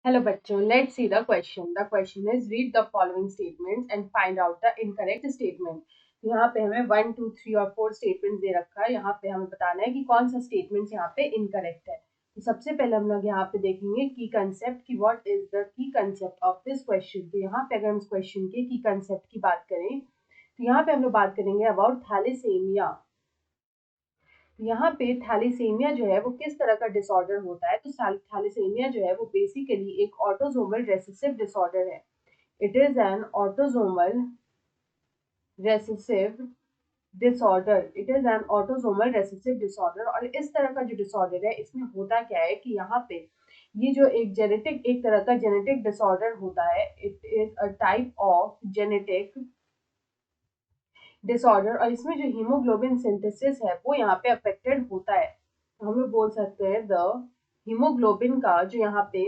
Hello बच्चों, let's see the question. The question is read the following statements and find out the incorrect statement. तो यहाँ पे हमें 1, 2, 3 और 4 स्टेटमेंट दे रखा है। यहाँ पे हमें बताना है कि कौन सा स्टेटमेंट यहाँ पे इनकरेक्ट है। तो सबसे पहले हम लोग यहाँ पे देखेंगे की कंसेप्ट की what is the key concept of this question. तो यहाँ पे अगर हम इस क्वेश्चन के की कंसेप्ट की बात करें तो यहाँ पे हम लोग बात करेंगे अबाउट थैलेसेमिया। यहाँ पे थैलेसीमिया जो है वो किस तरह का डिसऑर्डर होता है। तो थैलेसीमिया जो है वो बेसिकली एक ऑटोसोमल रेसेसिव डिसऑर्डर है। It is an autosomal recessive disorder. It is an autosomal recessive disorder. और इस तरह का जो डिसऑर्डर है इसमें होता क्या है कि यहाँ पे ये जो एक तरह का जेनेटिक डिसऑर्डर होता है। It is a type of genetic disorder और इसमें जो हीमोग्लोबिन सिंथेसिस है वो यहाँ पे अफेक्टेड होता है। तो हम लोग बोल सकते हैं द हीमोग्लोबिन का जो यहाँ पे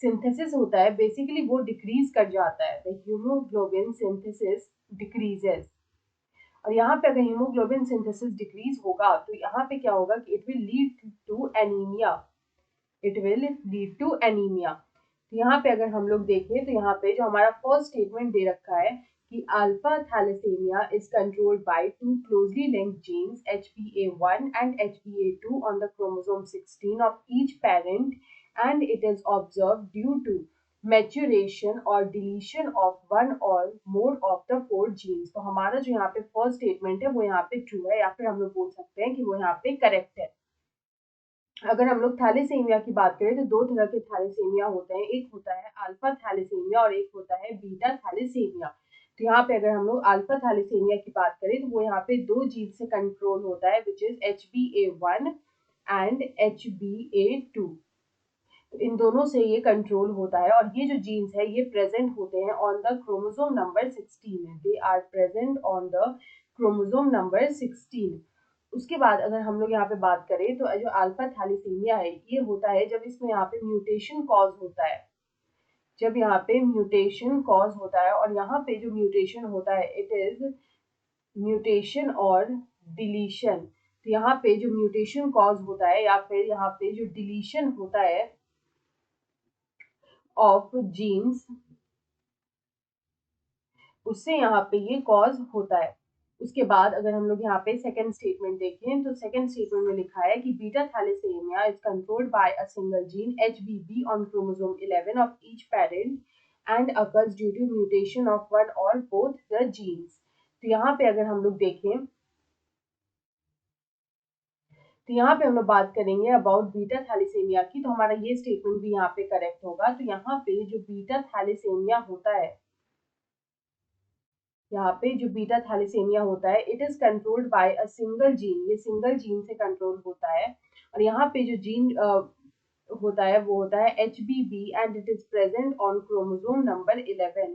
सिंथेसिस होता है बेसिकली वो डिक्रीज कर जाता है। The haemoglobin synthesis decreases. और यहाँ पे अगर हीमोग्लोबिन सिंथेसिस डिक्रीज होगा तो यहाँ पे क्या होगा कि it will lead to anaemia. It will lead to anaemia. तो यहाँ पे अगर हम लोग देखें तो यहाँ पे जो हमारा फर्स्ट स्टेटमेंट दे रखा है कि alpha thalassaemia is controlled by two closely linked genes HPA1 and HPA2 on the chromosome 16 of each parent, and it is observed due to maturation or deletion of one or more of the four genes। तो हमारा जो यहाँ पे first statement है वो यहाँ पे true है या फिर हम लोग बोल सकते हैं कि वो यहाँ पे करेक्ट है। अगर हम लोग थैलेसीमिया की बात करें तो दो तरह के थैलेसीमिया होते हैं। एक होता है अल्फा थैलेसीमिया और एक होता है बीटा थैलेसीमिया। तो यहाँ पे अगर हम लोग अल्फा थैलेसीमिया की बात करें तो वो यहाँ पे दो जीन से कंट्रोल होता है which is HbA1 and HbA2। तो इन दोनों से ये कंट्रोल होता है और ये जो जीन्स है ये प्रेजेंट होते हैं on the chromosome number 16। They are present on the chromosome number 16। उसके बाद अगर हम लोग यहाँ पे बात करें तो जो अल्फा थैलेसीमिया है ये होता है जब इसमें यहाँ पे म्यूटेशन कॉज होता है। जब यहाँ पे म्यूटेशन कॉज होता है और यहाँ पे जो म्यूटेशन होता है इट इज म्यूटेशन और डिलीशन। तो यहाँ पे जो म्यूटेशन कॉज होता है या फिर यहाँ पे जो डिलीशन होता है ऑफ जीन्स उससे यहाँ पे ये कॉज होता है। उसके बाद अगर हम लोग यहाँ पे सेकंड स्टेटमेंट देखें तो सेकंड स्टेटमेंट में लिखा है कि beta thalassaemia is controlled by a single gene HBB on chromosome 11 of each parent and occurs due to mutation of one और बोथ द जीन्स। तो यहाँ पे अगर हम लोग देखें तो यहाँ पे हम लोग बात करेंगे अबाउट बीटा थैलेसीमिया की। तो हमारा ये स्टेटमेंट भी यहाँ पे करेक्ट होगा। तो यहाँ पे जो बीटा थैलेसीमिया होता है यहाँ पे जो बीटा थैलेसीमिया होता है it is controlled by a single gene. ये सिंगल जीन से कंट्रोल होता है और यहाँ पे जो जीन होता है वो होता है HBB and it is present on chromosome number 11।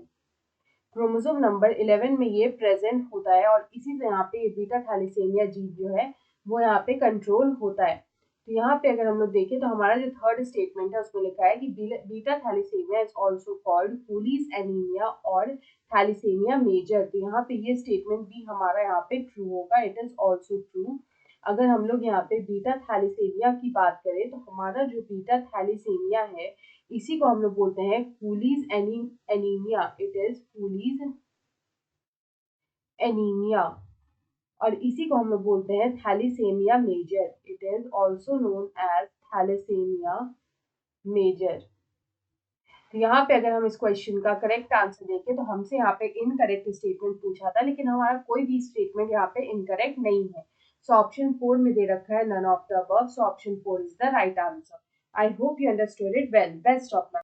Chromosome number 11 में ये प्रेजेंट होता है और इसी से यहाँ पे ये बीटा थैलेसीमिया जीन जो है वो यहाँ पे कंट्रोल होता है। तो यहाँ पे अगर हम लोग देखें तो हमारा जो थर्ड स्टेटमेंट है उसमें लिखा है कि beta thalassaemia is also called Cooley's anaemia और थैलेसीमिया मेजर। तो यहाँ पे ये स्टेटमेंट भी हमारा यहाँ पे ट्रू होगा। It is also true. अगर हम लोग यहाँ पे बीटा थैलेसीमिया की बात करें तो हमारा जो बीटा थैलेसीमिया है इसी को हम लोग बोलते हैं Cooley's anaemia. It is Cooley's anaemia और इसी को हम लोग बोलते हैं thalassaemia major. It is also known as thalassaemia major. तो यहाँ पे अगर हम इस क्वेश्चन का करेक्ट आंसर देखें तो हमसे यहाँ पे इनकरेक्ट स्टेटमेंट पूछा था लेकिन हमारा कोई भी स्टेटमेंट यहाँ पे इनकरेक्ट नहीं है। सो ऑप्शन 4 में दे रखा है none of the above. So option 4 is the right answer. I hope you understood it well. Best of luck.